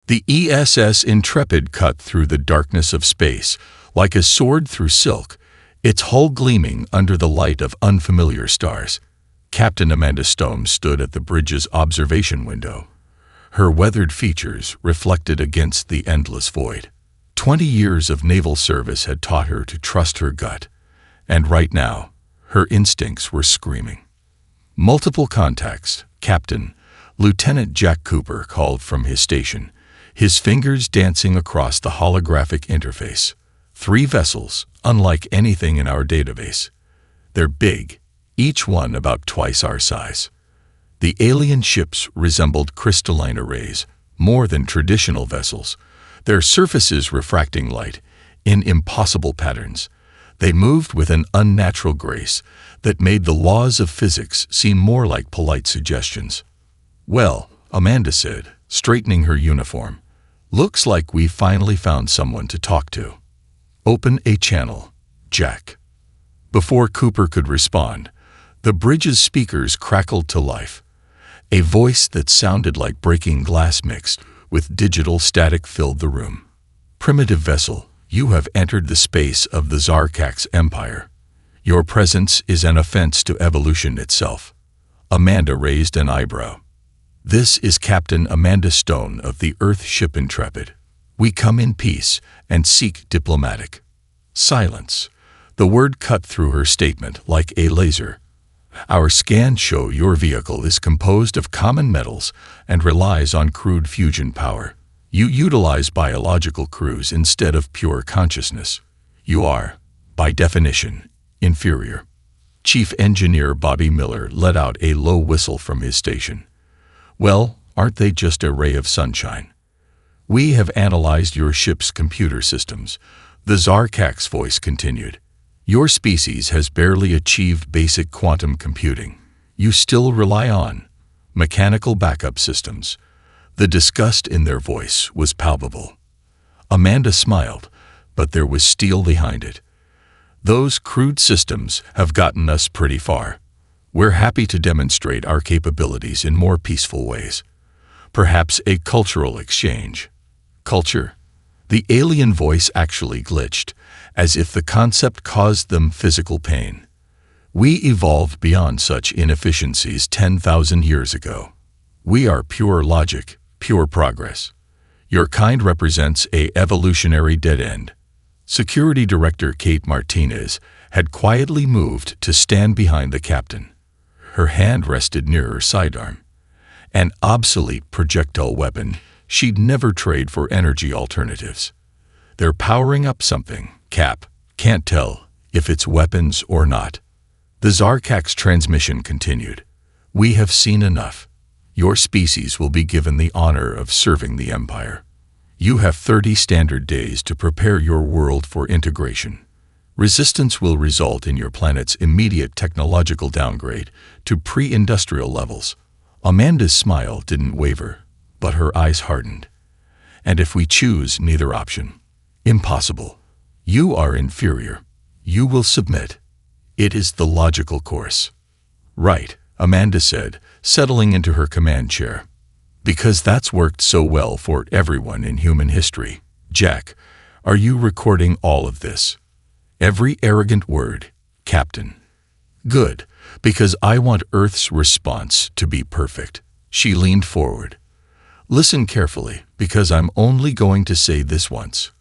The ESS Intrepid cut through the darkness of space, like a sword through silk, its hull gleaming under the light of unfamiliar stars. Captain Amanda Stone stood at the bridge's observation window, her weathered features reflected against the endless void. 20 years of naval service had taught her to trust her gut, and right now, her instincts were screaming. Multiple contacts, Captain, Lieutenant Jack Cooper called from his station, his fingers dancing across the holographic interface. 3 vessels, unlike anything in our database. They're big, each one about twice our size. The alien ships resembled crystalline arrays, more than traditional vessels, their surfaces refracting light in impossible patterns. They moved with an unnatural grace that made the laws of physics seem more like polite suggestions. "Well," Amanda said, straightening her uniform, "looks like we finally found someone to talk to. Open a channel, Jack." Before Cooper could respond, the bridge's speakers crackled to life. A voice that sounded like breaking glass mixed with digital static filled the room. "Primitive vessel, you have entered the space of the Zarkax Empire. Your presence is an offense to evolution itself." Amanda raised an eyebrow. "This is Captain Amanda Stone of the Earth ship Intrepid. We come in peace and seek diplomatic." Silence. The word cut through her statement like a laser. "Our scans show your vehicle is composed of common metals and relies on crude fusion power. You utilize biological crews instead of pure consciousness. You are, by definition, inferior." Chief Engineer Bobby Miller let out a low whistle from his station. "Well, aren't they just a ray of sunshine? We have analyzed your ship's computer systems," the Zarkax voice continued. "Your species has barely achieved basic quantum computing. You still rely on mechanical backup systems." The disgust in their voice was palpable. Amanda smiled, but there was steel behind it. "Those crude systems have gotten us pretty far. We're happy to demonstrate our capabilities in more peaceful ways. Perhaps a cultural exchange." Culture? The alien voice actually glitched, as if the concept caused them physical pain. "We evolved beyond such inefficiencies 10,000 years ago. We are pure logic, pure progress. Your kind represents a evolutionary dead end." Security Director Kate Martinez had quietly moved to stand behind the captain. Her hand rested near her sidearm. An obsolete projectile weapon she'd never trade for energy alternatives. "They're powering up something, Cap. Can't tell if it's weapons or not." The Zarkax transmission continued. "We have seen enough. Your species will be given the honor of serving the Empire. You have 30 standard days to prepare your world for integration. Resistance will result in your planet's immediate technological downgrade to pre-industrial levels." Amanda's smile didn't waver, but her eyes hardened. "And if we choose neither option?" "Impossible. You are inferior. You will submit. It is the logical course." "Right," Amanda said, settling into her command chair. "Because that's worked so well for everyone in human history." "Jack, are you recording all of this?" "Every arrogant word, Captain." "Good, because I want Earth's response to be perfect." She leaned forward. "Listen carefully, because I'm only going to say this once.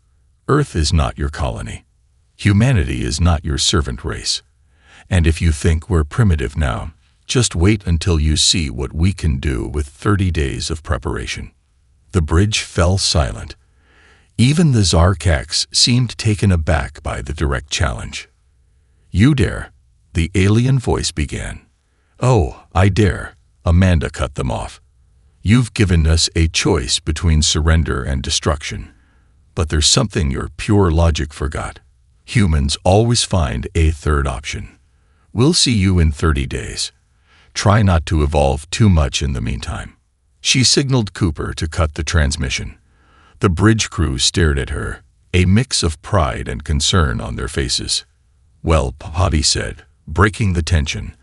Earth is not your colony. Humanity is not your servant race. And if you think we're primitive now, just wait until you see what we can do with 30 days of preparation." The bridge fell silent. Even the Zarkax seemed taken aback by the direct challenge. "You dare?" the alien voice began. "Oh, I dare," Amanda cut them off. "You've given us a choice between surrender and destruction. But there's something your pure logic forgot. Humans always find a third option. We'll see you in 30 days. Try not to evolve too much in the meantime." She signaled Cooper to cut the transmission. The bridge crew stared at her, a mix of pride and concern on their faces. "Well," Bobby said, breaking the tension,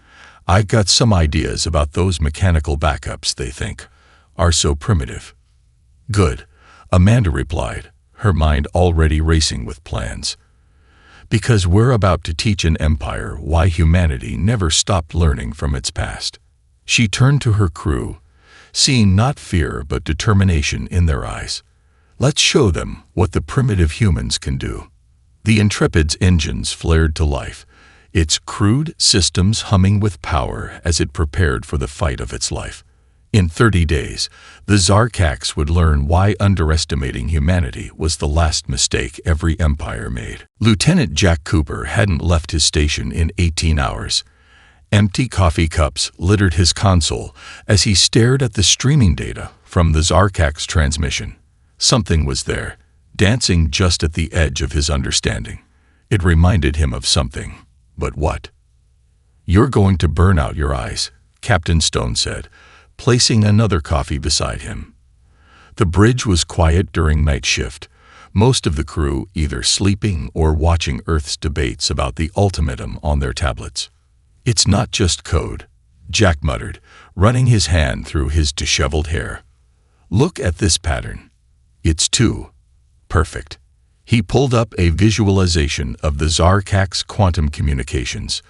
"I've got some ideas about those mechanical backups they think are so primitive." "Good," Amanda replied, her mind already racing with plans. Because we're about to teach an empire why humanity never stopped learning from its past. She turned to her crew, seeing not fear but determination in their eyes. Let's show them what the primitive humans can do. The Intrepid's engines flared to life, its crude systems humming with power as it prepared for the fight of its life. In 30 days, the Zarkax would learn why underestimating humanity was the last mistake every empire made. Lieutenant Jack Cooper hadn't left his station in 18 hours. Empty coffee cups littered his console as he stared at the streaming data from the Zarkax transmission. Something was there, dancing just at the edge of his understanding. It reminded him of something. But what? "You're going to burn out your eyes," Captain Stone said, placing another coffee beside him. The bridge was quiet during night shift, most of the crew either sleeping or watching Earth's debates about the ultimatum on their tablets. "It's not just code," Jack muttered, running his hand through his disheveled hair. "Look at this pattern. It's too perfect." He pulled up a visualization of the Zarkax quantum communications.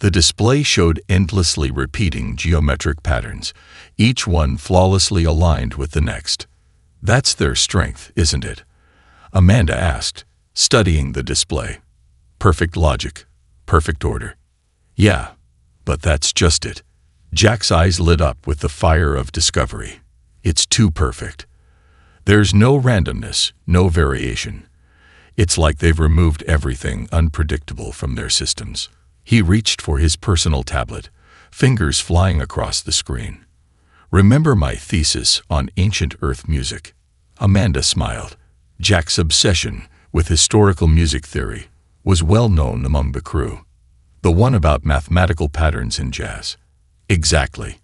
The display showed endlessly repeating geometric patterns, each one flawlessly aligned with the next. "That's their strength, isn't it?" Amanda asked, studying the display. "Perfect logic, perfect order." "Yeah, but that's just it." Jack's eyes lit up with the fire of discovery. "It's too perfect. There's no randomness, no variation. It's like they've removed everything unpredictable from their systems." He reached for his personal tablet, fingers flying across the screen. "Remember my thesis on ancient Earth music?" Amanda smiled. Jack's obsession with historical music theory was well known among the crew. "The one about mathematical patterns in jazz." "Exactly."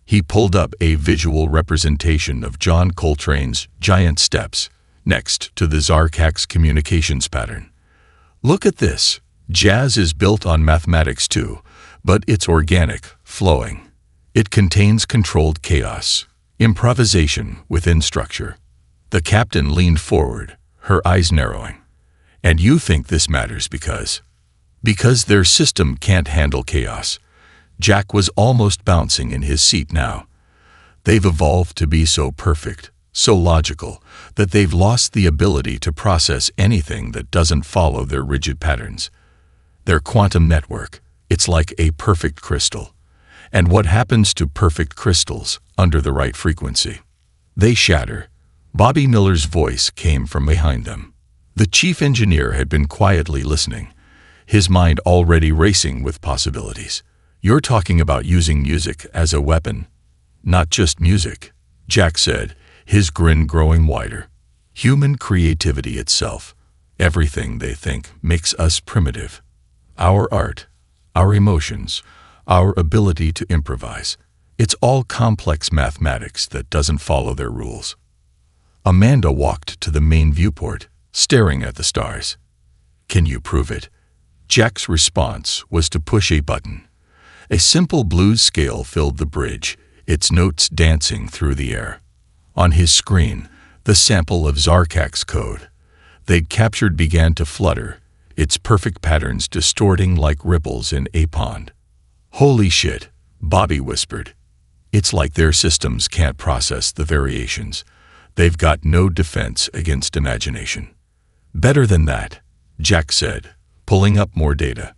He pulled up a visual representation of John Coltrane's Giant Steps next to the Zarkax communications pattern. "Look at this. Jazz is built on mathematics too, but it's organic, flowing. It contains controlled chaos, improvisation within structure." The captain leaned forward, her eyes narrowing. "And you think this matters because their system can't handle chaos." Jack was almost bouncing in his seat now. "They've evolved to be so perfect, so logical, that they've lost the ability to process anything that doesn't follow their rigid patterns. Their quantum network, it's like a perfect crystal. And what happens to perfect crystals under the right frequency? They shatter." Bobby Miller's voice came from behind them. The chief engineer had been quietly listening, his mind already racing with possibilities. "You're talking about using music as a weapon." "Not just music," Jack said, his grin growing wider. "Human creativity itself. Everything they think makes us primitive. Our art, our emotions, our ability to improvise. It's all complex mathematics that doesn't follow their rules." Amanda walked to the main viewport, staring at the stars. "Can you prove it?" Jack's response was to push a button. A simple blues scale filled the bridge, its notes dancing through the air. On his screen, the sample of Zarkax code they'd captured began to flutter, its perfect patterns distorting like ripples in a pond. "Holy shit," Bobby whispered. "It's like their systems can't process the variations. They've got no defense against imagination." "Better than that," Jack said, pulling up more data.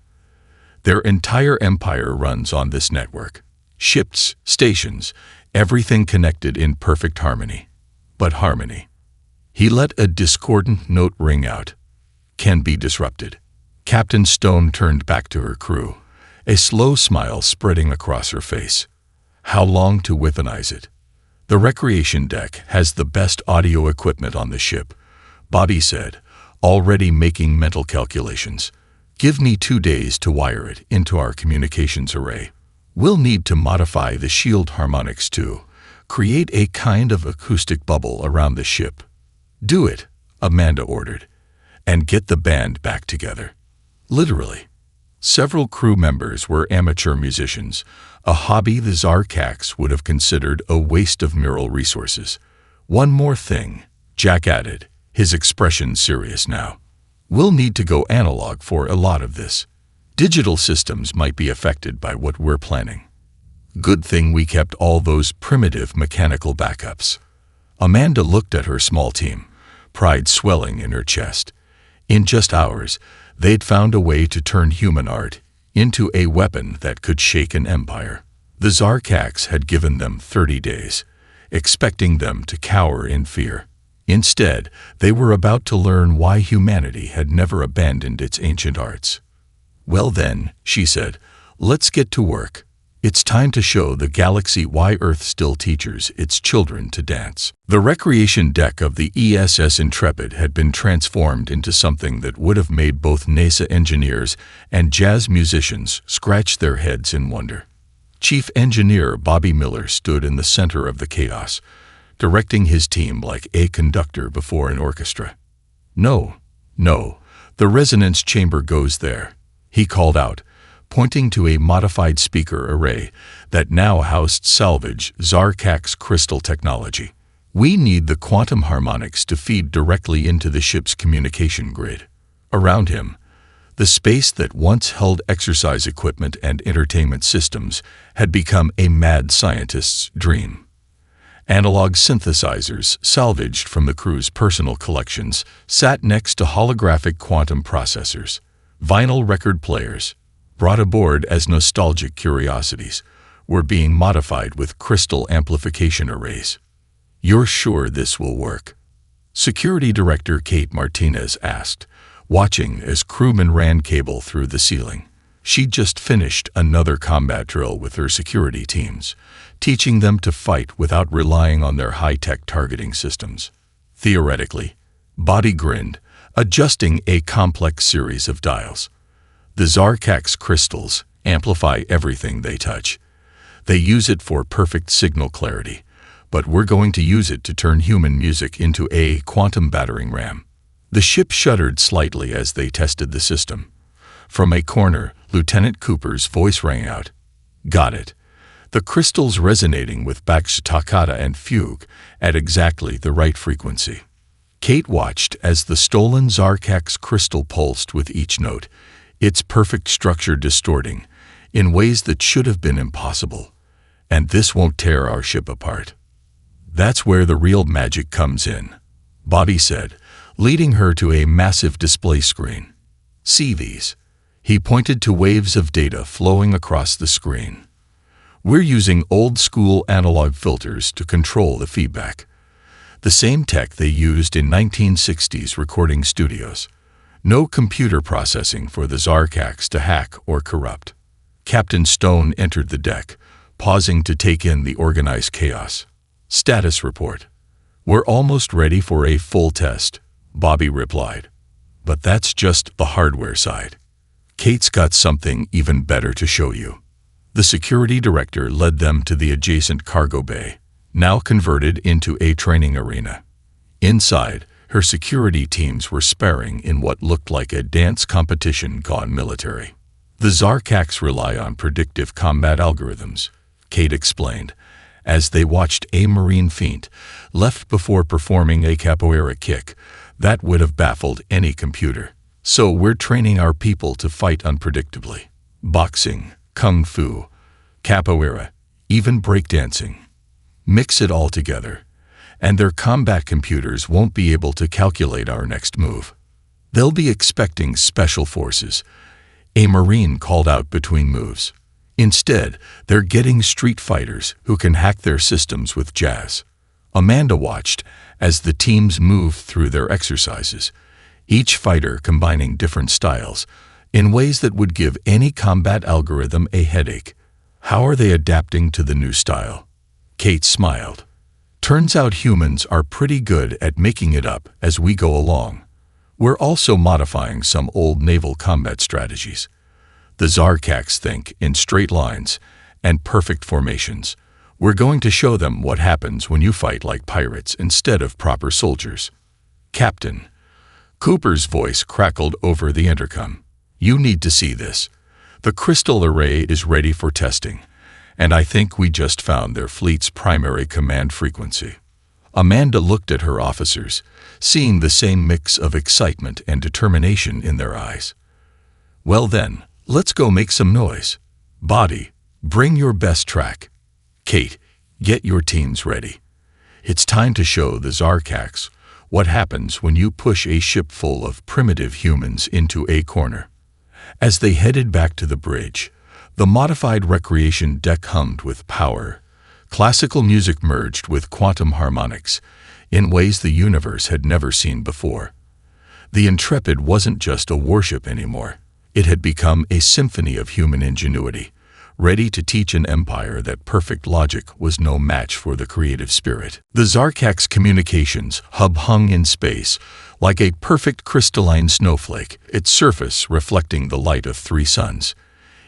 "Their entire empire runs on this network. Ships, stations, everything connected in perfect harmony. But harmony," he let a discordant note ring out, "can be disrupted." Captain Stone turned back to her crew, a slow smile spreading across her face. "How long to weaponize it?" "The recreation deck has the best audio equipment on the ship," Bobby said, already making mental calculations. "Give me 2 days to wire it into our communications array. We'll need to modify the shield harmonics too, create a kind of acoustic bubble around the ship." "Do it," Amanda ordered, "and get the band back together." Literally. Several crew members were amateur musicians, a hobby the Zarkax would have considered a waste of neural resources. "One more thing," Jack added, his expression serious now. We'll need to go analog for a lot of this. Digital systems might be affected by what we're planning. Good thing we kept all those primitive mechanical backups. Amanda looked at her small team, pride swelling in her chest. In just hours, they'd found a way to turn human art into a weapon that could shake an empire. The Zarkax had given them 30 days, expecting them to cower in fear. Instead, they were about to learn why humanity had never abandoned its ancient arts. Well then, she said, let's get to work. It's time to show the galaxy why Earth still teaches its children to dance. The recreation deck of the ESS Intrepid had been transformed into something that would have made both NASA engineers and jazz musicians scratch their heads in wonder. Chief Engineer Bobby Miller stood in the center of the chaos, directing his team like a conductor before an orchestra. No, the resonance chamber goes there, he called out, pointing to a modified speaker array that now housed salvage Zarkax crystal technology. We need the quantum harmonics to feed directly into the ship's communication grid. Around him, the space that once held exercise equipment and entertainment systems had become a mad scientist's dream. Analog synthesizers, salvaged from the crew's personal collections, sat next to holographic quantum processors. Vinyl record players, brought aboard as nostalgic curiosities, were being modified with crystal amplification arrays. You're sure this will work? Security Director Kate Martinez asked, watching as crewmen ran cable through the ceiling. She'd just finished another combat drill with her security teams, teaching them to fight without relying on their high-tech targeting systems. Theoretically, Bobby grinned, adjusting a complex series of dials. The Zarkax crystals amplify everything they touch. They use it for perfect signal clarity, but we're going to use it to turn human music into a quantum battering ram. The ship shuddered slightly as they tested the system. From a corner, Lieutenant Cooper's voice rang out. Got it. The crystals resonating with Bach's toccata and fugue at exactly the right frequency. Kate watched as the stolen Zarkax crystal pulsed with each note, its perfect structure distorting in ways that should have been impossible. And this won't tear our ship apart. That's where the real magic comes in, Bobby said, leading her to a massive display screen. See these? He pointed to waves of data flowing across the screen. We're using old-school analog filters to control the feedback. The same tech they used in 1960s recording studios. No computer processing for the Zarkax to hack or corrupt. Captain Stone entered the deck, pausing to take in the organized chaos. Status report. We're almost ready for a full test, Bobby replied. But that's just the hardware side. Kate's got something even better to show you. The security director led them to the adjacent cargo bay, now converted into a training arena. Inside, her security teams were sparring in what looked like a dance competition gone military. The Zarkax rely on predictive combat algorithms, Kate explained, as they watched a marine feint left before performing a capoeira kick that would have baffled any computer. So we're training our people to fight unpredictably. Boxing, kung fu, capoeira, even breakdancing. Mix it all together, and their combat computers won't be able to calculate our next move. They'll be expecting special forces, a Marine called out between moves. Instead, they're getting street fighters who can hack their systems with jazz. Amanda watched as the teams moved through their exercises, each fighter combining different styles in ways that would give any combat algorithm a headache. How are they adapting to the new style? Kate smiled. Turns out humans are pretty good at making it up as we go along. We're also modifying some old naval combat strategies. The Zarkax think in straight lines and perfect formations. We're going to show them what happens when you fight like pirates instead of proper soldiers. Captain. Cooper's voice crackled over the intercom. You need to see this. The crystal array is ready for testing, and I think we just found their fleet's primary command frequency. Amanda looked at her officers, seeing the same mix of excitement and determination in their eyes. "Well then, let's go make some noise. Body, bring your best track. Kate, get your teams ready. It's time to show the Zarkax what happens when you push a ship full of primitive humans into a corner." As they headed back to the bridge, the modified recreation deck hummed with power. Classical music merged with quantum harmonics in ways the universe had never seen before. The Intrepid wasn't just a warship anymore. It had become a symphony of human ingenuity, ready to teach an empire that perfect logic was no match for the creative spirit. The Zarkax communications hub hung in space like a perfect crystalline snowflake, its surface reflecting the light of 3 suns.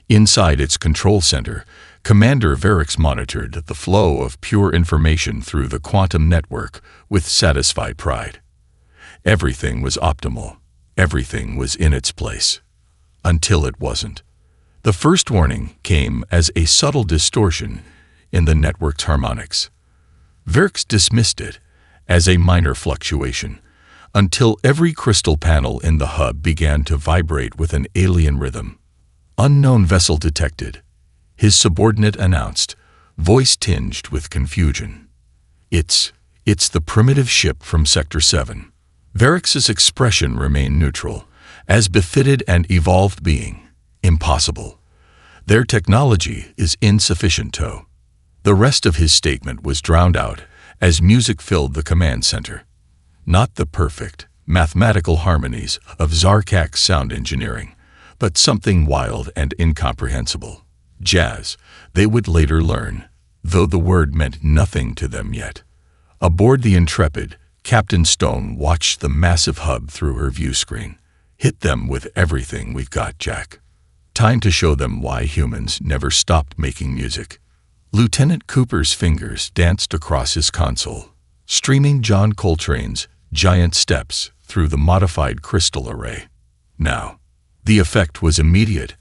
Inside its control center, Commander Varix monitored the flow of pure information through the quantum network with satisfied pride. Everything was optimal. Everything was in its place. Until it wasn't. The first warning came as a subtle distortion in the network's harmonics. Varix dismissed it as a minor fluctuation, until every crystal panel in the hub began to vibrate with an alien rhythm. "Unknown vessel detected," his subordinate announced, voice tinged with confusion. It's the primitive ship from Sector 7. Varix's expression remained neutral, as befitted an evolved being. "Impossible. Their technology is insufficient to." The rest of his statement was drowned out as music filled the command center. Not the perfect, mathematical harmonies of Zarkax sound engineering, but something wild and incomprehensible. Jazz, they would later learn, though the word meant nothing to them yet. Aboard the Intrepid, Captain Stone watched the massive hub through her view screen. "Hit them with everything we've got, Jack. Time to show them why humans never stopped making music." Lieutenant Cooper's fingers danced across his console, streaming John Coltrane's Giant Steps through the modified crystal array. Now, the effect was immediate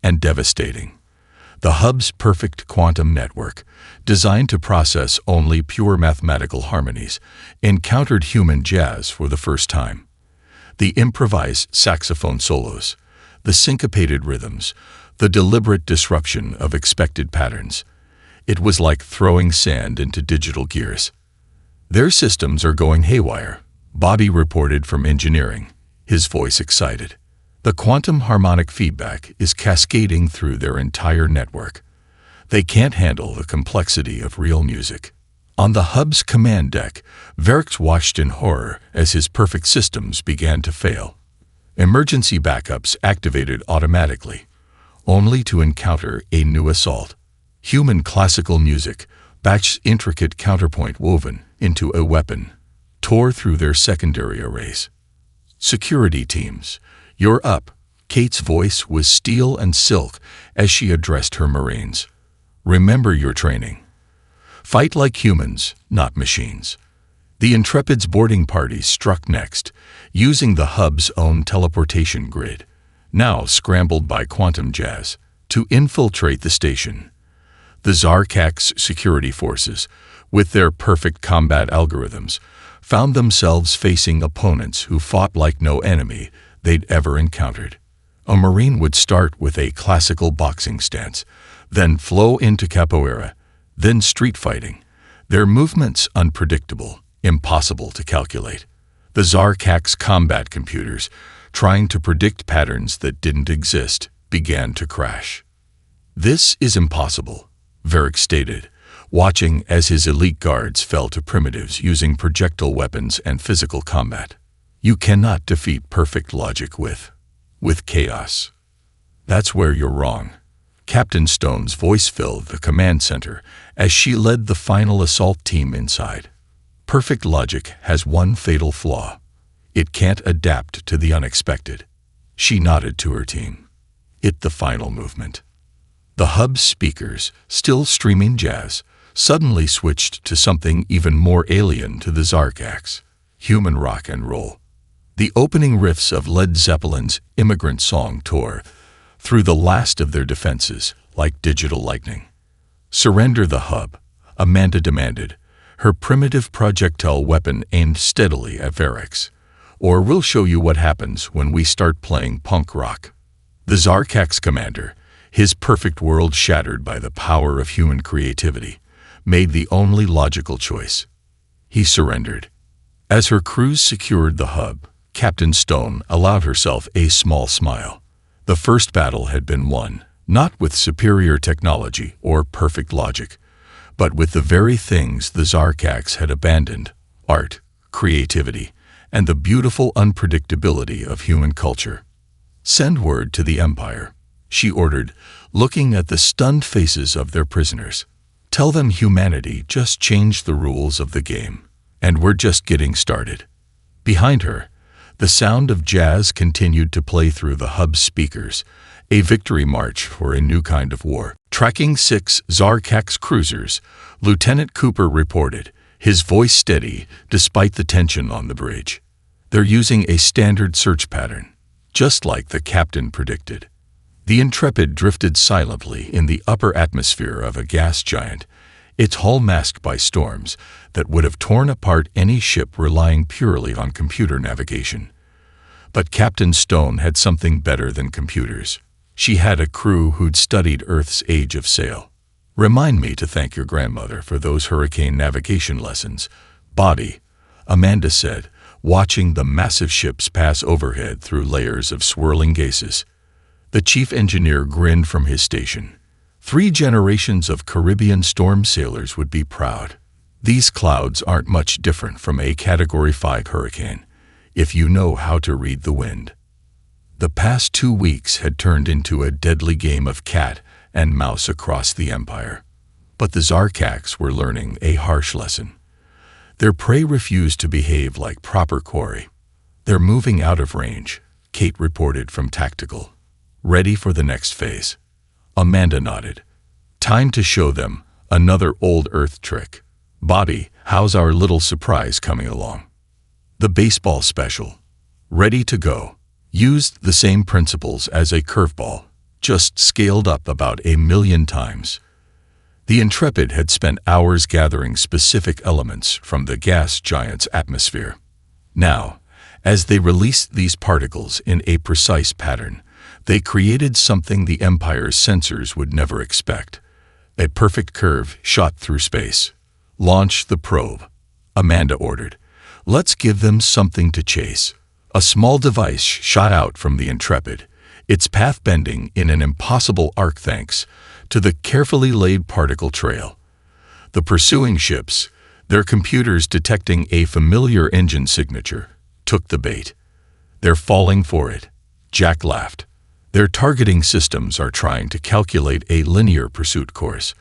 and devastating. The hub's perfect quantum network, designed to process only pure mathematical harmonies, encountered human jazz for the first time. The improvised saxophone solos, the syncopated rhythms, the deliberate disruption of expected patterns. It was like throwing sand into digital gears. "Their systems are going haywire," Bobby reported from engineering, his voice excited. "The quantum harmonic feedback is cascading through their entire network. They can't handle the complexity of real music." On the hub's command deck, Varix watched in horror as his perfect systems began to fail. Emergency backups activated automatically, only to encounter a new assault. Human classical music, Bach's intricate counterpoint woven into a weapon, tore through their secondary arrays. "Security teams, you're up." Kate's voice was steel and silk as she addressed her Marines. "Remember your training. Fight like humans, not machines." The Intrepid's boarding party struck next, using the hub's own teleportation grid, now scrambled by quantum jazz, to infiltrate the station. The Zarkax security forces, with their perfect combat algorithms, found themselves facing opponents who fought like no enemy they'd ever encountered. A Marine would start with a classical boxing stance, then flow into capoeira, then street fighting, their movements unpredictable, impossible to calculate. The Zarkax combat computers, trying to predict patterns that didn't exist, began to crash. "This is impossible," Varix stated, watching as his elite guards fell to primitives using projectile weapons and physical combat. "You cannot defeat perfect logic with chaos. That's where you're wrong." Captain Stone's voice filled the command center as she led the final assault team inside. "Perfect logic has one fatal flaw. It can't adapt to the unexpected." She nodded to her team. "It the final movement." The hub's speakers, still streaming jazz, suddenly switched to something even more alien to the Zarkax: human rock and roll. The opening riffs of Led Zeppelin's Immigrant Song tore through the last of their defenses like digital lightning. "Surrender the hub," Amanda demanded, her primitive projectile weapon aimed steadily at Varix. Or we'll show you what happens when we start playing punk rock. The Zarkak's commander, his perfect world shattered by the power of human creativity, made the only logical choice. He surrendered. As her crews secured the hub, Captain Stone allowed herself a small smile. The first battle had been won, not with superior technology or perfect logic, but with the very things the Zarkaks had abandoned: art, creativity, and the beautiful unpredictability of human culture. "Send word to the Empire," she ordered, looking at the stunned faces of their prisoners. "Tell them humanity just changed the rules of the game, and we're just getting started." Behind her, the sound of jazz continued to play through the hub's speakers, a victory march for a new kind of war. Tracking 6 Zarkak's cruisers, Lieutenant Cooper reported, his voice steady despite the tension on the bridge. "They're using a standard search pattern, just like the captain predicted." The Intrepid drifted silently in the upper atmosphere of a gas giant, its hull masked by storms that would have torn apart any ship relying purely on computer navigation. But Captain Stone had something better than computers. She had a crew who'd studied Earth's age of sail. "Remind me to thank your grandmother for those hurricane navigation lessons, Body," Amanda said, watching the massive ships pass overhead through layers of swirling gases. The chief engineer grinned from his station. 3 generations of Caribbean storm sailors would be proud. "These clouds aren't much different from a Category 5 hurricane, if you know how to read the wind." The past 2 weeks had turned into a deadly game of cat and mouse across the Empire. But the Zarkaks were learning a harsh lesson. Their prey refused to behave like proper quarry. "They're moving out of range," Kate reported from Tactical. "Ready for the next phase." Amanda nodded. "Time to show them another old Earth trick." "Bobby, how's our little surprise coming along?" "The baseball special. Ready to go." Used the same principles as a curveball, just scaled up about 1,000,000 times. The Intrepid had spent hours gathering specific elements from the gas giant's atmosphere. Now, as they released these particles in a precise pattern, they created something the Empire's sensors would never expect: a perfect curve shot through space. "Launch the probe," Amanda ordered. "Let's give them something to chase." A small device shot out from the Intrepid, its path bending in an impossible arc thanks to the carefully laid particle trail. The pursuing ships, their computers detecting a familiar engine signature, took the bait. "They're falling for it," Jack laughed. "Their targeting systems are trying to calculate a linear pursuit course,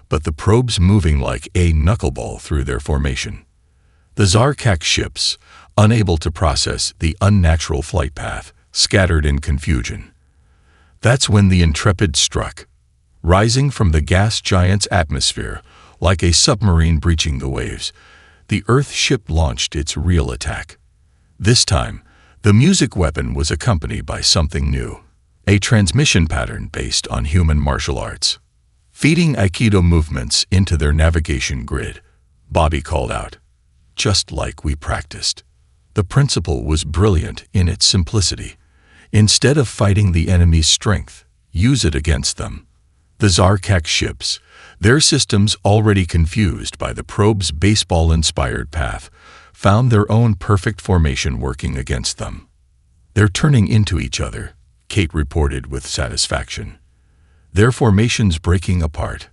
but the probe's moving like a knuckleball through their formation." The Zarkak ships, unable to process the unnatural flight path, scattered in confusion. That's when the Intrepid struck. Rising from the gas giant's atmosphere, like a submarine breaching the waves, the Earth ship launched its real attack. This time, the music weapon was accompanied by something new: a transmission pattern based on human martial arts. Feeding Aikido movements into their navigation grid, Bobby called out. "Just like we practiced." The principle was brilliant in its simplicity. Instead of fighting the enemy's strength, use it against them. The Zarkak ships, their systems already confused by the probe's baseball-inspired path, found their own perfect formation working against them. "They're turning into each other," Kate reported with satisfaction. "Their formations breaking apart."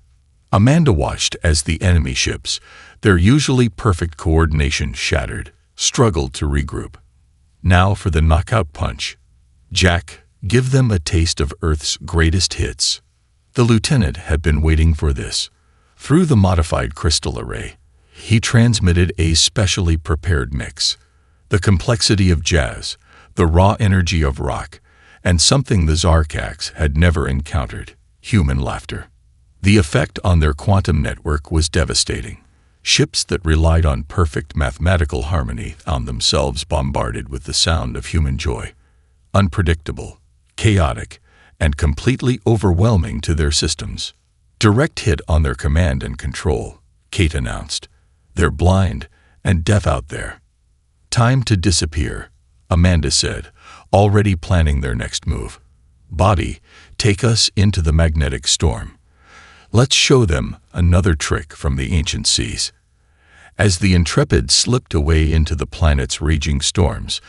Amanda watched as the enemy ships, their usually perfect coordination shattered, struggled to regroup. "Now for the knockout punch. Jack, give them a taste of Earth's greatest hits." The lieutenant had been waiting for this. Through the modified crystal array, he transmitted a specially prepared mix: the complexity of jazz, the raw energy of rock, and something the Zarkaks had never encountered: human laughter. The effect on their quantum network was devastating. Ships that relied on perfect mathematical harmony found themselves bombarded with the sound of human joy. Unpredictable, chaotic, and completely overwhelming to their systems. "Direct hit on their command and control," Kate announced. They're blind and deaf out there. Time to disappear, Amanda said, already planning their next move. Body, take us into the magnetic storm. Let's show them another trick from the ancient seas. As the Intrepid slipped away into the planet's raging storms,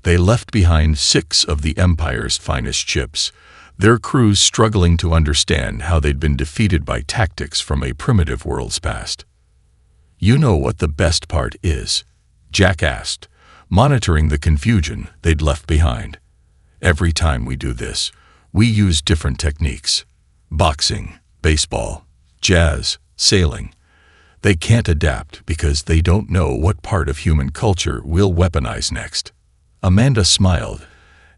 they left behind 6 of the Empire's finest ships, their crews struggling to understand how they'd been defeated by tactics from a primitive world's past. You know what the best part is? Jack asked, monitoring the confusion they'd left behind. Every time we do this, we use different techniques. Boxing, baseball, jazz, sailing. They can't adapt because they don't know what part of human culture we'll weaponize next. Amanda smiled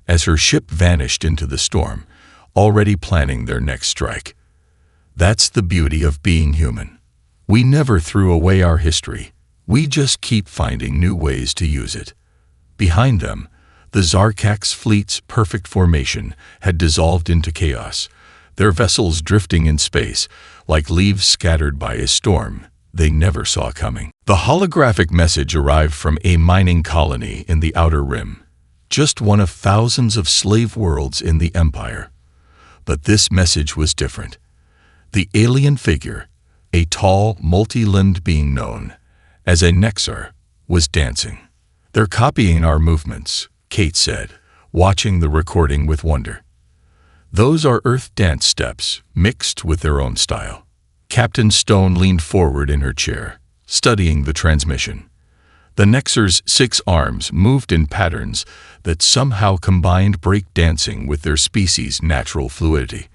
as her ship vanished into the storm, already planning their next strike. That's the beauty of being human. We never threw away our history. We just keep finding new ways to use it. Behind them, the Zarkak's fleet's perfect formation had dissolved into chaos, their vessels drifting in space like leaves scattered by a storm they never saw coming. The holographic message arrived from a mining colony in the Outer Rim, just one of thousands of slave worlds in the Empire. But this message was different. The alien figure, a tall, multi-limbed being known as a Nexar, was dancing. They're copying our movements, Kate said, watching the recording with wonder. Those are Earth dance steps, mixed with their own style. Captain Stone leaned forward in her chair, studying the transmission. The Nexar's 6 arms moved in patterns that somehow combined break-dancing with their species' natural fluidity.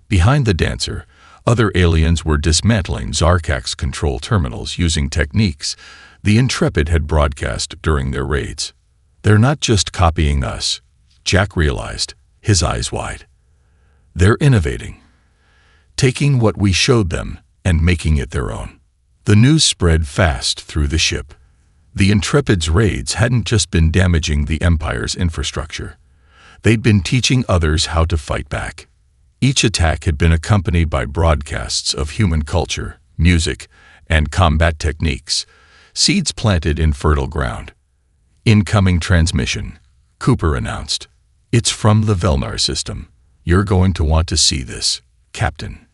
Behind the dancer, other aliens were dismantling Zarkak's control terminals using techniques the Intrepid had broadcast during their raids. They're not just copying us, Jack realized, his eyes wide. They're innovating, taking what we showed them and making it their own. The news spread fast through the ship. The Intrepid's raids hadn't just been damaging the Empire's infrastructure. They'd been teaching others how to fight back. Each attack had been accompanied by broadcasts of human culture, music, and combat techniques, seeds planted in fertile ground. Incoming transmission, Cooper announced. It's from the Velnar system. You're going to want to see this, Captain.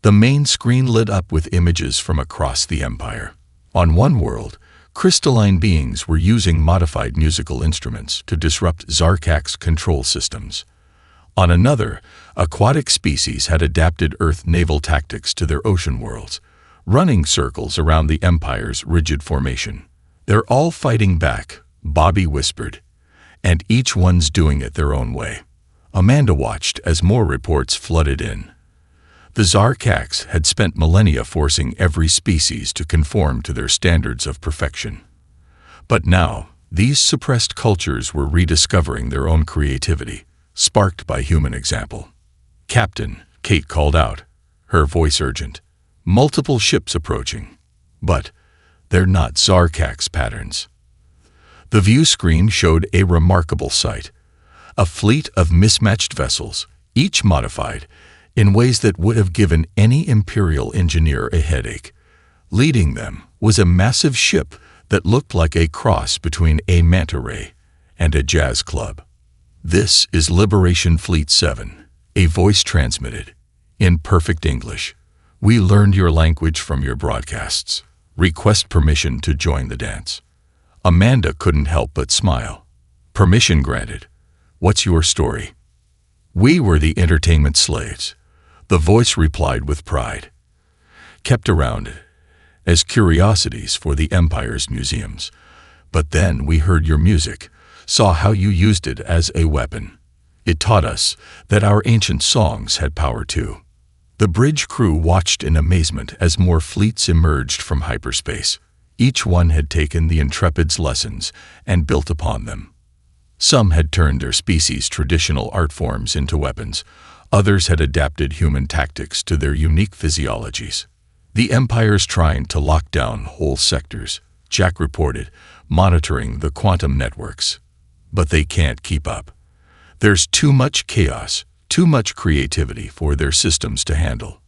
The main screen lit up with images from across the Empire. On one world, crystalline beings were using modified musical instruments to disrupt Zarkak's control systems. On another, aquatic species had adapted Earth naval tactics to their ocean worlds, running circles around the Empire's rigid formation. They're all fighting back, Bobby whispered, and each one's doing it their own way. Amanda watched as more reports flooded in. The Zarkaks had spent millennia forcing every species to conform to their standards of perfection. But now, these suppressed cultures were rediscovering their own creativity, sparked by human example. Captain, Kate called out, her voice urgent. Multiple ships approaching. But they're not Zarkak's patterns. The view screen showed a remarkable sight. A fleet of mismatched vessels, each modified, in ways that would have given any Imperial engineer a headache. Leading them was a massive ship that looked like a cross between a manta ray and a jazz club. This is Liberation Fleet 7, a voice transmitted, in perfect English. We learned your language from your broadcasts. Request permission to join the dance. Amanda couldn't help but smile. Permission granted. What's your story? We were the entertainment slaves, the voice replied with pride. Kept around as curiosities for the Empire's museums. But then we heard your music, saw how you used it as a weapon. It taught us that our ancient songs had power too. The bridge crew watched in amazement as more fleets emerged from hyperspace. Each one had taken the Intrepid's lessons and built upon them. Some had turned their species' traditional art forms into weapons. Others had adapted human tactics to their unique physiologies. The Empire's trying to lock down whole sectors, Jack reported, monitoring the quantum networks. But they can't keep up. There's too much chaos, too much creativity for their systems to handle.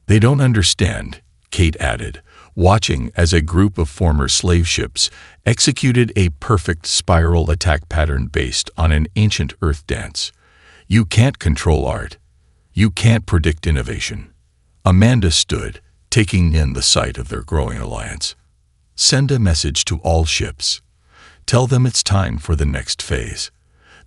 They don't understand, Kate added, watching as a group of former slave ships executed a perfect spiral attack pattern based on an ancient Earth dance. You can't control art. You can't predict innovation. Amanda stood, taking in the sight of their growing alliance. Send a message to all ships. Tell them it's time for the next phase.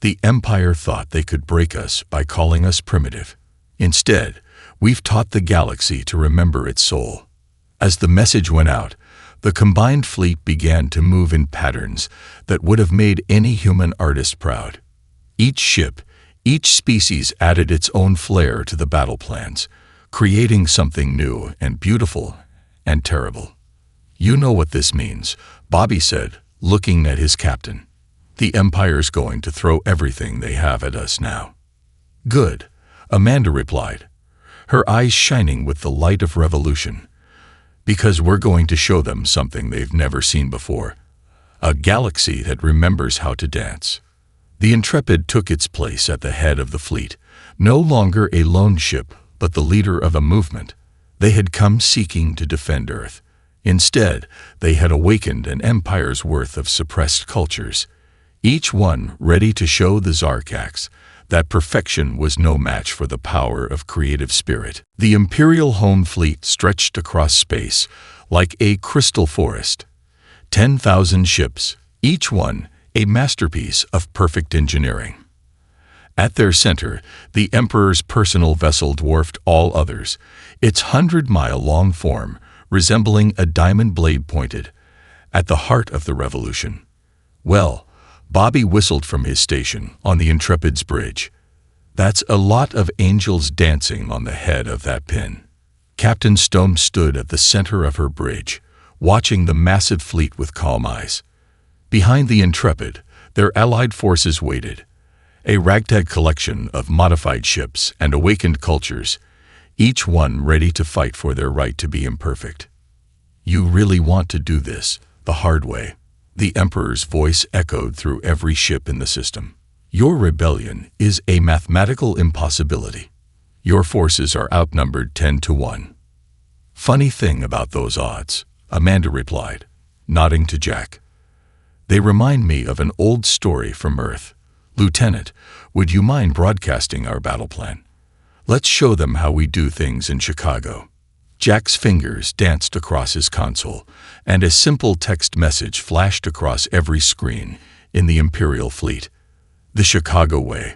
The Empire thought they could break us by calling us primitive. Instead, we've taught the galaxy to remember its soul. As the message went out, the combined fleet began to move in patterns that would have made any human artist proud. Each ship, each species added its own flair to the battle plans, creating something new and beautiful and terrible. You know what this means, Bobby said, looking at his captain. The Empire's going to throw everything they have at us now. Good, Amanda replied, her eyes shining with the light of revolution. Because we're going to show them something they've never seen before. A galaxy that remembers how to dance. The Intrepid took its place at the head of the fleet, no longer a lone ship, but the leader of a movement. They had come seeking to defend Earth. Instead, they had awakened an empire's worth of suppressed cultures, each one ready to show the Zarkax that perfection was no match for the power of creative spirit. The Imperial home fleet stretched across space like a crystal forest. 10,000 ships, each one a masterpiece of perfect engineering. At their center, the Emperor's personal vessel dwarfed all others, its 100-mile-long form resembling a diamond blade pointed at the heart of the revolution. Well, Bobby whistled from his station on the Intrepid's bridge. That's a lot of angels dancing on the head of that pin. Captain Stone stood at the center of her bridge, watching the massive fleet with calm eyes. Behind the Intrepid, their allied forces waited, a ragtag collection of modified ships and awakened cultures, each one ready to fight for their right to be imperfect. You really want to do this the hard way. The Emperor's voice echoed through every ship in the system. Your rebellion is a mathematical impossibility. Your forces are outnumbered 10-1. Funny thing about those odds, Amanda replied, nodding to Jack. They remind me of an old story from Earth. Lieutenant, would you mind broadcasting our battle plan? Let's show them how we do things in Chicago. Jack's fingers danced across his console, and a simple text message flashed across every screen in the Imperial fleet. The Chicago way.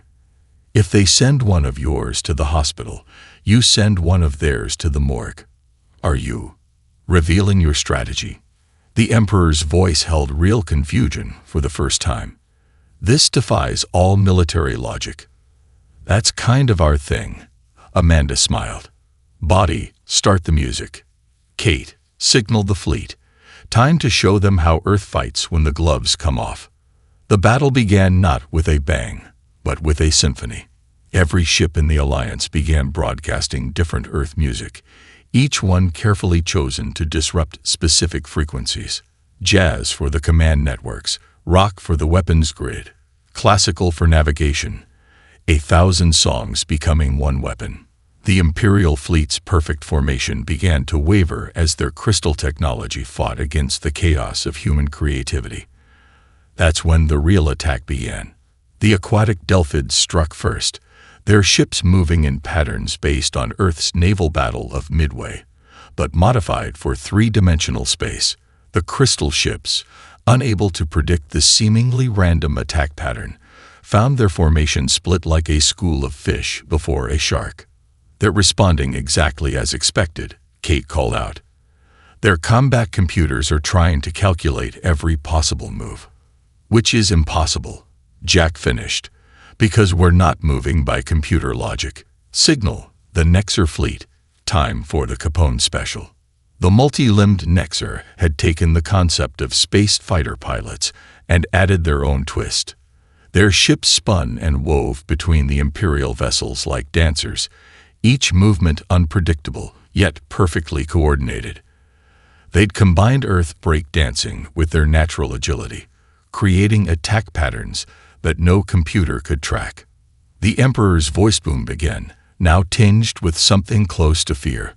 If they send one of yours to the hospital, you send one of theirs to the morgue. Are you revealing your strategy? The Emperor's voice held real confusion for the first time. This defies all military logic. That's kind of our thing, Amanda smiled. Body, start the music. Kate, signal the fleet. Time to show them how Earth fights when the gloves come off. The battle began not with a bang, but with a symphony. Every ship in the Alliance began broadcasting different Earth music, each one carefully chosen to disrupt specific frequencies. Jazz for the command networks, rock for the weapons grid, classical for navigation. 1,000 songs becoming one weapon. The Imperial fleet's perfect formation began to waver as their crystal technology fought against the chaos of human creativity. That's when the real attack began. The aquatic Delphids struck first, their ships moving in patterns based on Earth's naval battle of Midway, but modified for three-dimensional space. The crystal ships, unable to predict the seemingly random attack pattern, found their formation split like a school of fish before a shark. They're responding exactly as expected, Kate called out. Their combat computers are trying to calculate every possible move. Which is impossible, Jack finished, because we're not moving by computer logic. Signal, the Nexer fleet, time for the Capone special. The multi-limbed Nexer had taken the concept of space fighter pilots and added their own twist. Their ships spun and wove between the Imperial vessels like dancers, each movement unpredictable, yet perfectly coordinated. They'd combined Earth break-dancing with their natural agility, creating attack patterns that no computer could track. The Emperor's voice boomed again, now tinged with something close to fear.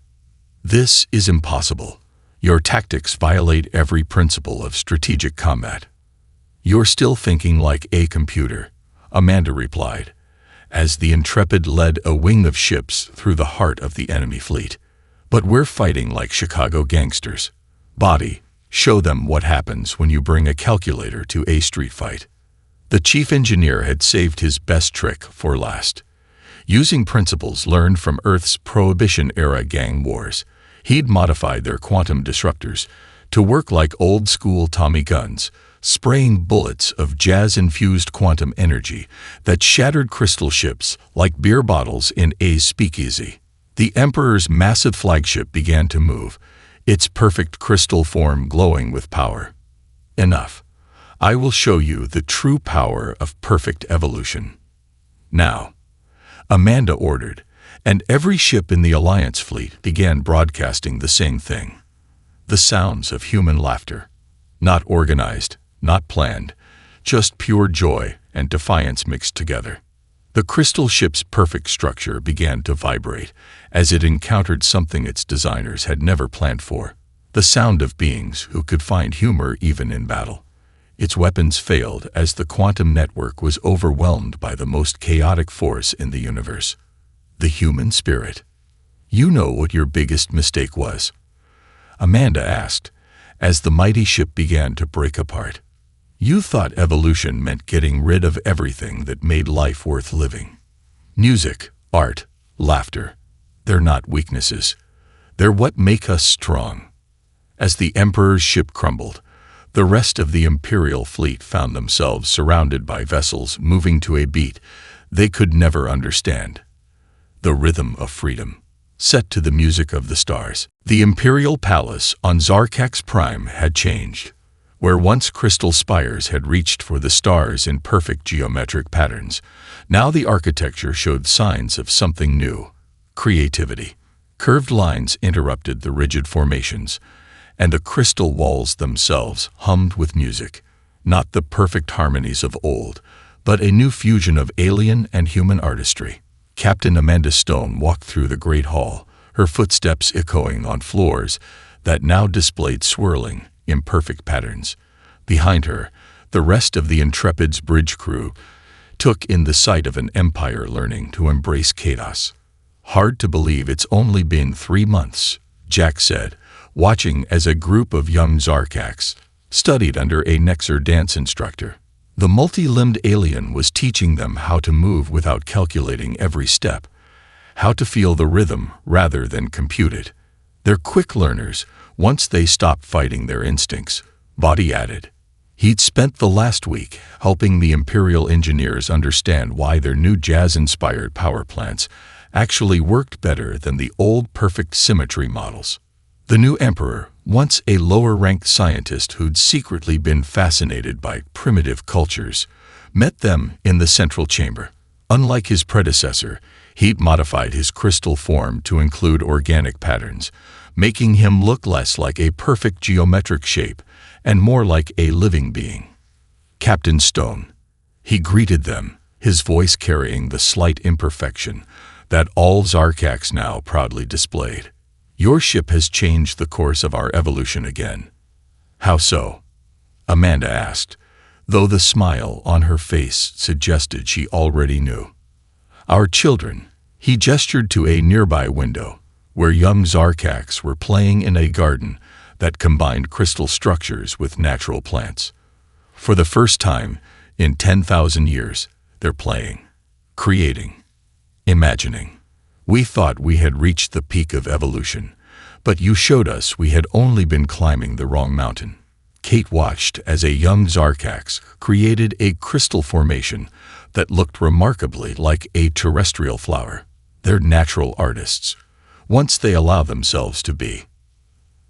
This is impossible. Your tactics violate every principle of strategic combat. You're still thinking like a computer, Amanda replied, as the Intrepid led a wing of ships through the heart of the enemy fleet. But we're fighting like Chicago gangsters. Body, show them what happens when you bring a calculator to a street fight. The chief engineer had saved his best trick for last. Using principles learned from Earth's Prohibition-era gang wars, he'd modified their quantum disruptors to work like old-school Tommy guns, spraying bullets of jazz-infused quantum energy that shattered crystal ships like beer bottles in a speakeasy. The Emperor's massive flagship began to move, its perfect crystal form glowing with power. Enough. I will show you the true power of perfect evolution. Now, Amanda ordered, and every ship in the Alliance fleet began broadcasting the same thing. The sounds of human laughter. Not organized, not planned, just pure joy and defiance mixed together. The crystal ship's perfect structure began to vibrate as it encountered something its designers had never planned for. The sound of beings who could find humor even in battle. Its weapons failed as the quantum network was overwhelmed by the most chaotic force in the universe. The human spirit. You know what your biggest mistake was? Amanda asked, as the mighty ship began to break apart. You thought evolution meant getting rid of everything that made life worth living. Music, art, laughter. They're not weaknesses. They're what make us strong. As the Emperor's ship crumbled, the rest of the Imperial fleet found themselves surrounded by vessels moving to a beat they could never understand. The rhythm of freedom, set to the music of the stars. The Imperial Palace on Zarkax Prime had changed. Where once crystal spires had reached for the stars in perfect geometric patterns, now the architecture showed signs of something new. Creativity. Curved lines interrupted the rigid formations, and the crystal walls themselves hummed with music, not the perfect harmonies of old, but a new fusion of alien and human artistry. Captain Amanda Stone walked through the great hall, her footsteps echoing on floors that now displayed swirling, imperfect patterns. Behind her, the rest of the Intrepid's bridge crew took in the sight of an empire learning to embrace chaos. Hard to believe it's only been 3 months, Jack said, watching as a group of young Zarkax studied under a Nexer dance instructor. The multi-limbed alien was teaching them how to move without calculating every step, how to feel the rhythm rather than compute it. They're quick learners once they stop fighting their instincts, Body added. He'd spent the last week helping the Imperial engineers understand why their new jazz-inspired power plants actually worked better than the old perfect symmetry models. The new Emperor, once a lower-ranked scientist who'd secretly been fascinated by primitive cultures, met them in the central chamber. Unlike his predecessor, he'd modified his crystal form to include organic patterns, making him look less like a perfect geometric shape and more like a living being. Captain Stone. He greeted them, his voice carrying the slight imperfection that all Zarkax now proudly displayed. Your ship has changed the course of our evolution again. How so? Amanda asked, though the smile on her face suggested she already knew. Our children. He gestured to a nearby window, where young Zarkax were playing in a garden that combined crystal structures with natural plants. For the first time in 10,000 years, they're playing, creating, imagining. We thought we had reached the peak of evolution, but you showed us we had only been climbing the wrong mountain. Kate watched as a young Zarkax created a crystal formation that looked remarkably like a terrestrial flower. They're natural artists, once they allow themselves to be.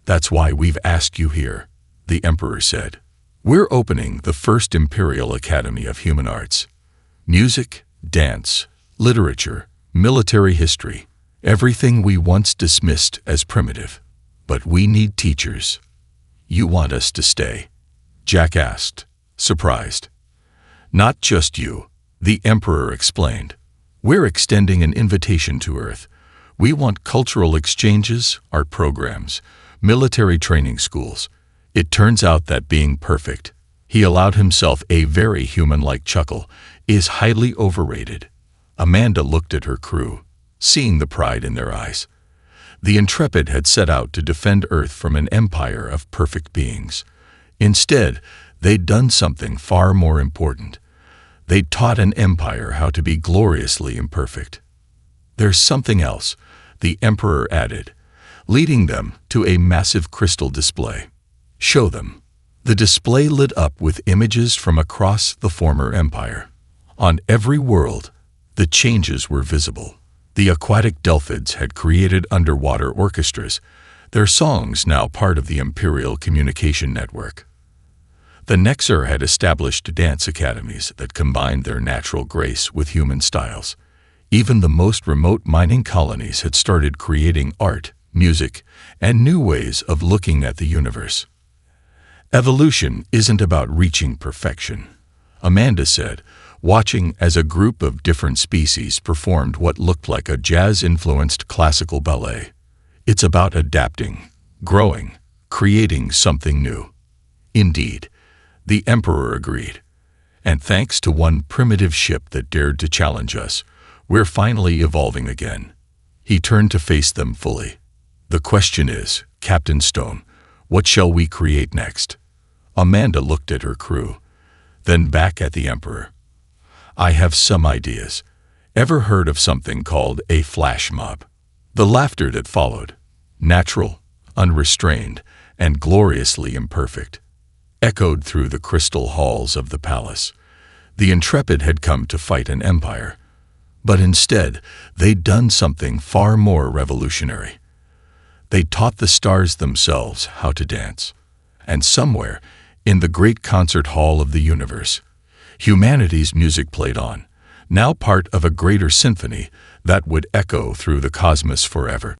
That's why we've asked you here, the Emperor said. We're opening the first Imperial Academy of Human Arts. Music, dance, literature, military history, everything we once dismissed as primitive. But we need teachers. You want us to stay? Jack asked, surprised. Not just you, the Emperor explained. We're extending an invitation to Earth. We want cultural exchanges, art programs, military training schools. It turns out that being perfect, he allowed himself a very human-like chuckle, is highly overrated. Amanda looked at her crew, seeing the pride in their eyes. The Intrepid had set out to defend Earth from an empire of perfect beings. Instead, they'd done something far more important. They'd taught an empire how to be gloriously imperfect. There's something else, the Emperor added, leading them to a massive crystal display. Show them. The display lit up with images from across the former empire. On every world, the changes were visible. The aquatic Delphids had created underwater orchestras, their songs now part of the Imperial Communication Network. The Nexer had established dance academies that combined their natural grace with human styles. Even the most remote mining colonies had started creating art, music, and new ways of looking at the universe. Evolution isn't about reaching perfection, Amanda said, watching as a group of different species performed what looked like a jazz-influenced classical ballet. It's about adapting, growing, creating something new. Indeed, the Emperor agreed. And thanks to one primitive ship that dared to challenge us, we're finally evolving again. He turned to face them fully. The question is, Captain Stone, what shall we create next? Amanda looked at her crew, then back at the Emperor. I have some ideas. Ever heard of something called a flash mob? The laughter that followed, natural, unrestrained, and gloriously imperfect, echoed through the crystal halls of the palace. The Intrepid had come to fight an empire, but instead they'd done something far more revolutionary. They taught the stars themselves how to dance. And somewhere, in the great concert hall of the universe, humanity's music played on, now part of a greater symphony that would echo through the cosmos forever.